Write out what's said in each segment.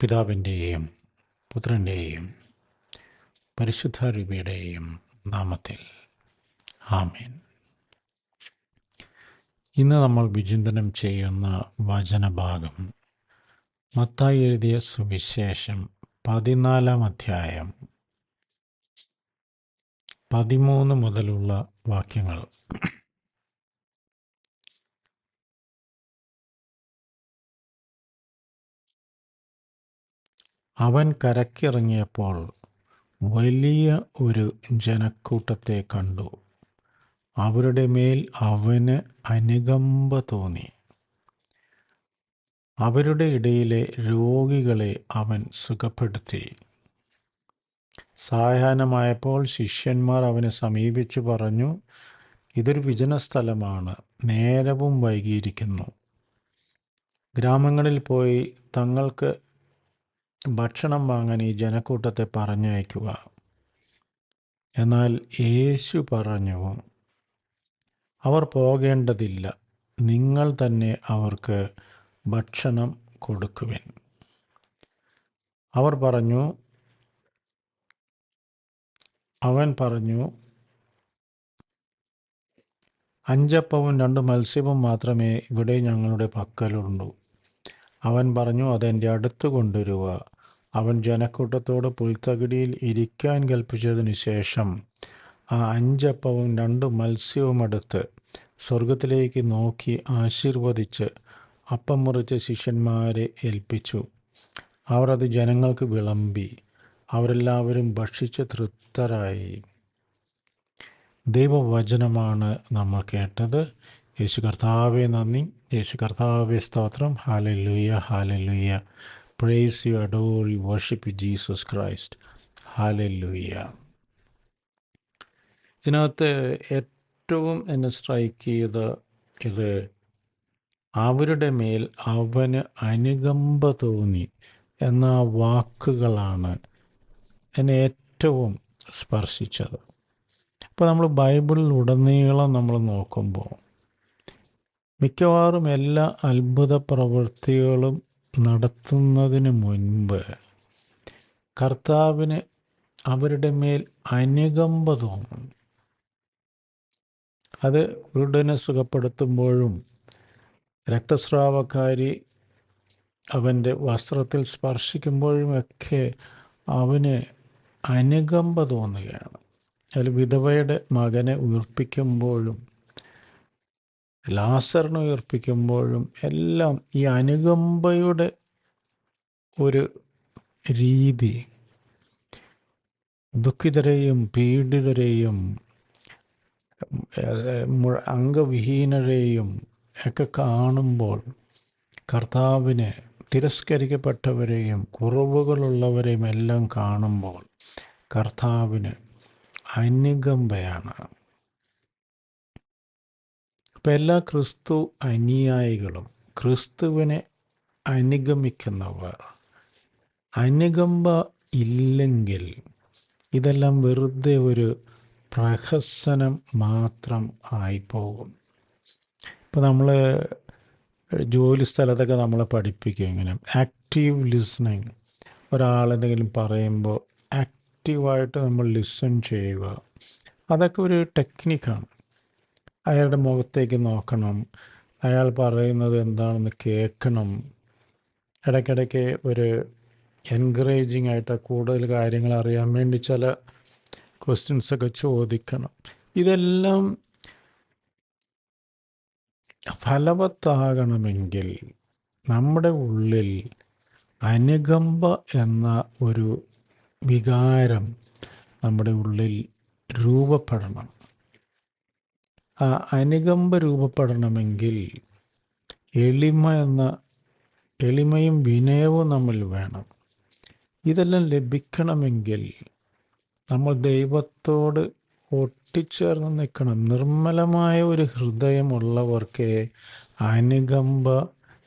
പിതാവിൻ്റെയും പുത്രൻ്റെയും പരിശുദ്ധാരൂപിയുടെയും നാമത്തിൽ ആമേൻ. ഇന്ന് നമ്മൾ വിചിന്തനം ചെയ്യുന്ന വചനഭാഗം മത്തായി എഴുതിയ സുവിശേഷം 14 അധ്യായം 13 മുതലുള്ള വാക്യങ്ങൾ. അവൻ കരക്കിറങ്ങിയപ്പോൾ വലിയ ഒരു ജനക്കൂട്ടത്തെ കണ്ടു. അവരുടെ മേൽ അവന് അനുകമ്പ തോന്നി. അവരുടെ ഇടയിലെ രോഗികളെ അവൻ സുഖപ്പെടുത്തി. സായാഹ്നമായപ്പോൾ ശിഷ്യന്മാർ അവനെ സമീപിച്ചു പറഞ്ഞു, ഇതൊരു വിജനസ്ഥലമാണ്, നേരവും വൈകിയിരിക്കുന്നു. ഗ്രാമങ്ങളിൽ പോയി തങ്ങൾക്ക് ഭക്ഷണം വാങ്ങാൻ ഈ ജനക്കൂട്ടത്തെ പറഞ്ഞയക്കുക. എന്നാൽ യേശു പറഞ്ഞു, അവർ പോകേണ്ടതില്ല, നിങ്ങൾ തന്നെ അവർക്ക് ഭക്ഷണം കൊടുക്കുവിൻ. അവൻ പറഞ്ഞു, 5 അപ്പവും 2 മത്സ്യവും മാത്രമേ ഇവിടെ ഞങ്ങളുടെ പക്കലുള്ളൂ. അവൻ പറഞ്ഞു, അതെൻ്റെ അടുത്ത് കൊണ്ടുവരിക. അവൻ ജനക്കൂട്ടത്തോട് പുൽത്തകിടിയിൽ ഇരിക്കാൻ കൽപ്പിച്ചതിന് ശേഷം ആ 5 അപ്പവും 2 മത്സ്യവും എടുത്ത് സ്വർഗത്തിലേക്ക് നോക്കി ആശീർവദിച്ച് അപ്പം മുറിച്ച് ശിഷ്യന്മാരെ ഏൽപ്പിച്ചു. അവർ അത് ജനങ്ങൾക്ക് വിളമ്പി. അവരെല്ലാവരും ഭക്ഷിച്ച് തൃപ്തരായി. ദൈവവചനമാണ് നമ്മൾ കേട്ടത്. യേശു കർത്താവെ നന്ദി, യേശു കർത്താവെ സ്തോത്രം. Hallelujah, hallelujah. Praise you, adore you, worship you Jesus Christ. Hallelujah. ഇതിനകത്ത് ഏറ്റവും എന്നെ സ്ട്രൈക്ക് ചെയ്ത ഇത് അവരുടെ മേൽ അവന് അനുകമ്പ തോന്നി എന്ന വാക്കുകളാണ് എന്നെ ഏറ്റവും സ്പർശിച്ചത്. ഇപ്പോൾ നമ്മൾ ബൈബിളിലുടനീളം നമ്മൾ നോക്കുമ്പോൾ മിക്കവാറും എല്ലാ അത്ഭുത പ്രവൃത്തികളും നടത്തുന്നതിന് മുൻപ് കർത്താവിന് അവരുടെ മേൽ അനുകമ്പ തോന്നും. അത് കുരുടനെ സുഖപ്പെടുത്തുമ്പോഴും രക്തസ്രാവക്കാരി അവൻ്റെ വസ്ത്രത്തിൽ സ്പർശിക്കുമ്പോഴുമൊക്കെ അവന് അനുകമ്പ തോന്നുകയാണ്. അതിൽ വിധവയുടെ മകനെ ഉയർപ്പിക്കുമ്പോഴും ലാസറിനെ ഉയർപ്പിക്കുമ്പോഴും എല്ലാം ഈ അനുകമ്പയുടെ ഒരു രീതി ദുഃഖിതരെയും പീഡിതരെയും അംഗവിഹീനരെയും ഒക്കെ കാണുമ്പോൾ കർത്താവിന് തിരസ്കരിക്കപ്പെട്ടവരെയും കുറവുകളുള്ളവരെയും എല്ലാം കാണുമ്പോൾ കർത്താവിന് അനുകമ്പയാണ്. അപ്പം എല്ലാ ക്രിസ്തു അനുയായികളും ക്രിസ്തുവിനെ അനുഗമിക്കുന്നവർ അനുകമ്പ ഇല്ലെങ്കിൽ ഇതെല്ലാം വെറുതെ ഒരു പ്രഹസനം മാത്രം ആയിപ്പോകും. ഇപ്പോൾ നമ്മൾ ജോലി സ്ഥലത്തൊക്കെ നമ്മളെ പഠിപ്പിക്കും ഇങ്ങനെ ആക്റ്റീവ് ലിസണിങ്. ഒരാളെന്തെങ്കിലും പറയുമ്പോൾ ആക്റ്റീവായിട്ട് നമ്മൾ ലിസൺ ചെയ്യുക. അതൊക്കെ ഒരു ടെക്നിക്കാണ്. അയാളുടെ മുഖത്തേക്ക് നോക്കണം, അയാൾ പറയുന്നത് എന്താണെന്ന് കേൾക്കണം, ഇടയ്ക്കിടയ്ക്ക് ഒരു എൻകറേജിങ് ആയിട്ട് കൂടുതൽ കാര്യങ്ങൾ അറിയാൻ വേണ്ടി ചില ക്വസ്റ്റ്യൻസൊക്കെ ചോദിക്കണം. ഇതെല്ലാം ഫലവത്താകണമെങ്കിൽ നമ്മുടെ ഉള്ളിൽ അനുകമ്പ എന്ന ഒരു വികാരം നമ്മുടെ ഉള്ളിൽ രൂപപ്പെടണം. ആ അനുകമ്പ രൂപപ്പെടണമെങ്കിൽ എളിമയും വിനയവും നമ്മൾ വേണം. ഇതെല്ലാം ലഭിക്കണമെങ്കിൽ നമ്മൾ ദൈവത്തോട് ഒട്ടിച്ചേർന്ന് നിൽക്കണം. നിർമ്മലമായ ഒരു ഹൃദയമുള്ളവർക്ക് അനുകമ്പ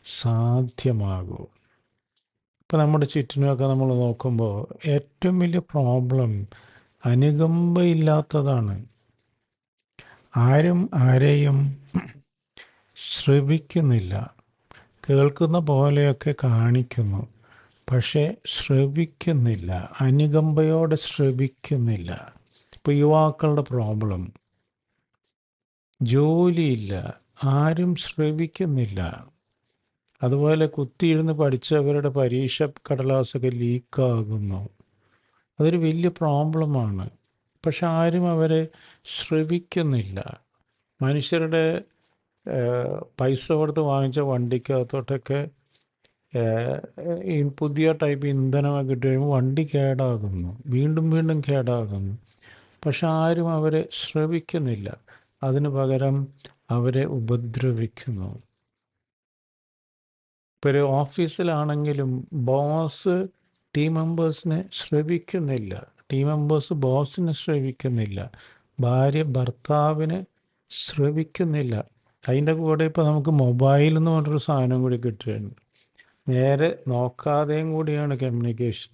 സാധ്യമാകൂ. ഇപ്പം നമ്മുടെ ചുറ്റിനുമൊക്കെ നമ്മൾ നോക്കുമ്പോൾ ഏറ്റവും വലിയ പ്രോബ്ലം അനുകമ്പയില്ലാത്തതാണ്. ആരും ആരെയും ശ്രവിക്കുന്നില്ല, കേൾക്കുന്ന പോലെയൊക്കെ കാണിക്കുന്നു, പക്ഷേ ശ്രവിക്കുന്നില്ല, അനുകമ്പയോടെ ശ്രവിക്കുന്നില്ല. ഇപ്പോൾ യുവാക്കളുടെ പ്രോബ്ലം, ജോലിയില്ല, ആരും ശ്രവിക്കുന്നില്ല. അതുപോലെ കുത്തിയിരുന്ന് പഠിച്ചവരുടെ പരീക്ഷ കടലാസൊക്കെ ലീക്കാകുന്നു. അതൊരു വലിയ പ്രോബ്ലമാണ്. പക്ഷെ ആരും അവരെ ശ്രവിക്കുന്നില്ല. മനുഷ്യരുടെ പൈസ കൊടുത്ത് വാങ്ങിച്ച വണ്ടിക്കകത്തോട്ടൊക്കെ ഈ പുതിയ ടൈപ്പ് ഇന്ധനമൊക്കെ ഇട്ട് കഴിയുമ്പോൾ വണ്ടി കേടാകുന്നു, വീണ്ടും വീണ്ടും കേടാകുന്നു. പക്ഷെ ആരും അവരെ ശ്രവിക്കുന്നില്ല. അതിനു പകരം അവരെ ഉപദ്രവിക്കുന്നു. ഇപ്പോൾ ഒരു ഓഫീസിലാണെങ്കിലും ബോസ് ടീം മെമ്പേഴ്സിനെ ശ്രവിക്കുന്നില്ല, ടീം മെമ്പേഴ്സ് ബോസിനെ ശ്രവിക്കുന്നില്ല, ഭാര്യ ഭർത്താവിനെ ശ്രവിക്കുന്നില്ല. അതിൻ്റെ കൂടെ ഇപ്പോൾ നമുക്ക് മൊബൈൽ എന്ന് പറഞ്ഞൊരു സാധനം കൂടി കിട്ടുകയാണ്. നേരെ നോക്കാതെയും കൂടിയാണ് കമ്മ്യൂണിക്കേഷൻ.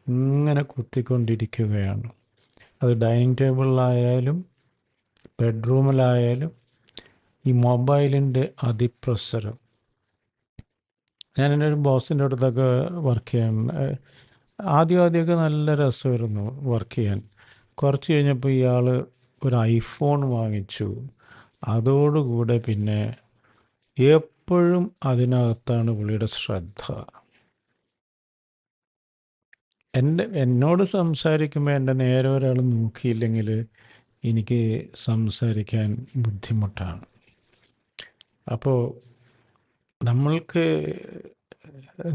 ഇങ്ങനെ കുത്തിക്കൊണ്ടിരിക്കുകയാണ്. അത് ഡൈനിങ് ടേബിളിലായാലും ബെഡ്റൂമിലായാലും ഈ മൊബൈലിൻ്റെ അതിപ്രസരം. ഞാൻ എൻ്റെ ഒരു ബോസിൻ്റെ അടുത്തൊക്കെ വർക്ക് ചെയ്യാൻ ആദ്യമൊക്കെ നല്ല രസമായിരുന്നു വർക്ക് ചെയ്യാൻ. കുറച്ച് കഴിഞ്ഞപ്പോൾ ഇയാൾ ഒരു ഐഫോൺ വാങ്ങിച്ചു. അതോടുകൂടെ പിന്നെ എപ്പോഴും അതിനകത്താണ് പുള്ളിയുടെ ശ്രദ്ധ. എന്നോട് സംസാരിക്കുമ്പോൾ എൻ്റെ നേരെ ഒരാൾ നോക്കിയില്ലെങ്കിൽ എനിക്ക് സംസാരിക്കാൻ ബുദ്ധിമുട്ടാണ്. അപ്പോൾ നമ്മൾക്ക്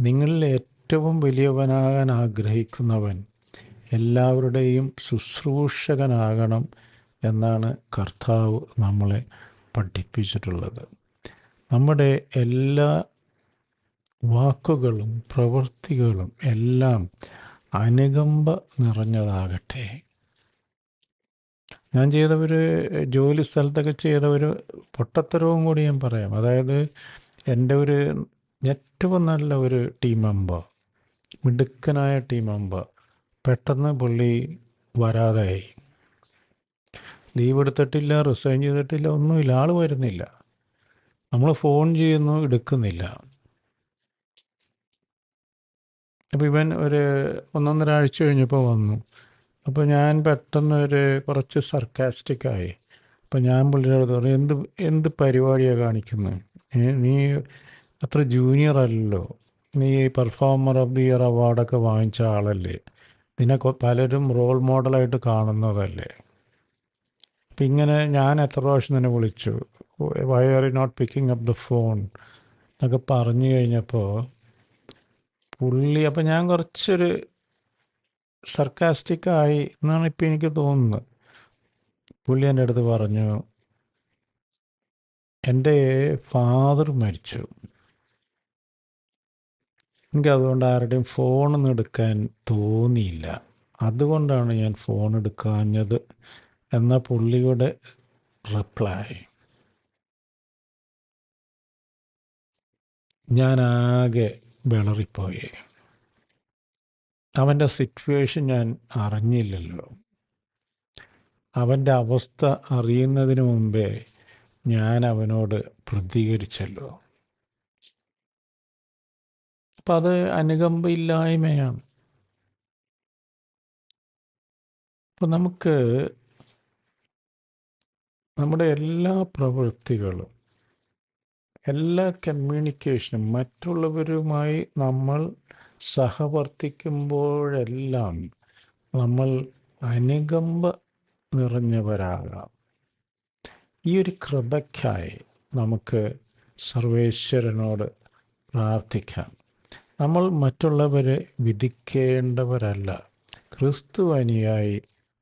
നിങ്ങളിൽ ഏറ്റവും വലിയവനാകാൻ ആഗ്രഹിക്കുന്നവൻ എല്ലാവരുടെയും ശുശ്രൂഷകനാകണം എന്നാണ് കർത്താവ് നമ്മളെ പഠിപ്പിച്ചിട്ടുള്ളത്. നമ്മുടെ എല്ലാ വാക്കുകളും പ്രവൃത്തികളും എല്ലാം അനുകമ്പ നിറഞ്ഞതാകട്ടെ. ഞാൻ ചെയ്തവർ ജോലി സ്ഥലത്തൊക്കെ ചെയ്തവർ പൊട്ടത്തരവും കൂടി ഞാൻ പറയാം. അതായത് എൻ്റെ ഒരു ഏറ്റവും നല്ല ഒരു ടീം മെമ്പർ, മിടുക്കനായ ടീം മെമ്പർ, പെട്ടെന്ന് പുള്ളി വരാതായി. ലീവ് എടുത്തിട്ടില്ല, റിസൈൻ ചെയ്തിട്ടില്ല, ഒന്നുമില്ല, ആൾ വരുന്നില്ല. നമ്മൾ ഫോൺ ചെയ്യുന്നു, എടുക്കുന്നില്ല. അപ്പോൾ ഇവൻ ഒരു 1-1.5 ആഴ്ച കഴിഞ്ഞപ്പോൾ വന്നു. അപ്പോൾ ഞാൻ പെട്ടെന്ന് കുറച്ച് സർക്കാസ്റ്റിക്കായി. അപ്പോൾ ഞാൻ പുള്ളിയോട് പറഞ്ഞു, എന്ത് പരിപാടിയാണ് കാണിക്കുന്നത്? നീ അത്ര ജൂനിയർ അല്ലല്ലോ, നീ പെർഫോമർ ഓഫ് ദി ഇയർ അവാർഡൊക്കെ വാങ്ങിച്ച ആളല്ലേ, നിന്നെ പലരും റോൾ മോഡലായിട്ട് കാണുന്നതല്ലേ. അപ്പം ഇങ്ങനെ ഞാൻ എത്ര പ്രാവശ്യം തന്നെ വിളിച്ചു, why are you not picking up the phone എന്നൊക്കെ പറഞ്ഞു കഴിഞ്ഞപ്പോൾ പുള്ളി, അപ്പം ഞാൻ കുറച്ചൊരു സർക്കാസ്റ്റിക്കായി എന്നാണ് ഇപ്പം എനിക്ക് തോന്നുന്നത്. പുള്ളി എൻ്റെ അടുത്ത് പറഞ്ഞു, എൻ്റെ ഫാദർ മരിച്ചു, എനിക്കതുകൊണ്ട് ആരുടെയും ഫോണൊന്നും എടുക്കാൻ തോന്നിയില്ല, അതുകൊണ്ടാണ് ഞാൻ ഫോൺ എടുക്കാഞ്ഞത് എന്ന പുള്ളിയുടെ റിപ്ലൈ. ഞാനാകെ വിളറിപ്പോയി. അവൻ്റെ സിറ്റുവേഷൻ ഞാൻ അറിഞ്ഞില്ലല്ലോ. അവൻ്റെ അവസ്ഥ അറിയുന്നതിന് മുമ്പേ ഞാൻ അവനോട് പ്രതികരിച്ചല്ലോ. അപ്പം അത് അനുകമ്പയില്ലായ്മയാണ്. അപ്പം നമുക്ക് നമ്മുടെ എല്ലാ പ്രവൃത്തികളും, എല്ലാ കമ്മ്യൂണിക്കേഷനും, മറ്റുള്ളവരുമായി നമ്മൾ സഹവർത്തിക്കുമ്പോഴെല്ലാം നമ്മൾ അനുകമ്പ നിറഞ്ഞവരാകാം. ഈ ഒരു കൃപയ്ക്കായി നമുക്ക് സർവേശ്വരനോട് പ്രാർത്ഥിക്കാം. നമ്മൾ മറ്റുള്ളവരെ വിധിക്കേണ്ടവരല്ല, ക്രിസ്തുവിനായി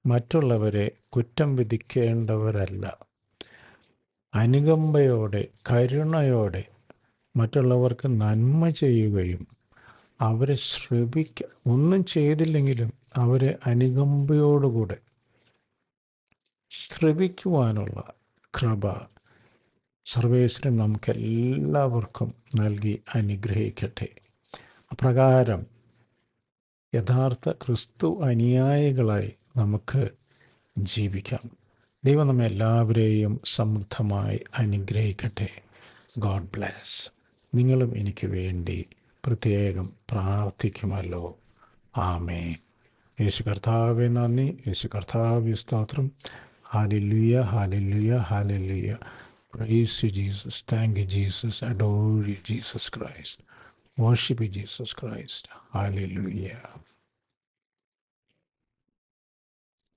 മറ്റുള്ളവരെ കുറ്റം വിധിക്കേണ്ടവരല്ല. അനുകമ്പയോടെ, കരുണയോടെ മറ്റുള്ളവർക്ക് നന്മ ചെയ്യുകയും അവരെ ഒന്നും ചെയ്തില്ലെങ്കിലും അവരെ അനുകമ്പയോടുകൂടെ ശ്രവിക്കുവാനുള്ള കൃപ സർവേശ്വരൻ നമുക്കെല്ലാവർക്കും നൽകി അനുഗ്രഹിക്കട്ടെ. അപ്രകാരം യഥാർത്ഥ ക്രിസ്തു അനുയായികളായി നമുക്ക് ജീവിക്കാം. ദൈവം നമ്മെ എല്ലാവരെയും സമൃദ്ധമായി അനുഗ്രഹിക്കട്ടെ. God bless. നിങ്ങളും എനിക്ക് വേണ്ടി പ്രത്യേകം പ്രാർത്ഥിക്കുമല്ലോ. ആമേൻ. യേശു കർത്താവെ നന്ദി, യേശു കർത്താവെ സ്തോത്രം. Hallelujah, hallelujah, hallelujah. Praise you, Jesus. Thank you, Jesus. Adore you, Jesus Christ. Worship you, Jesus Christ. Hallelujah.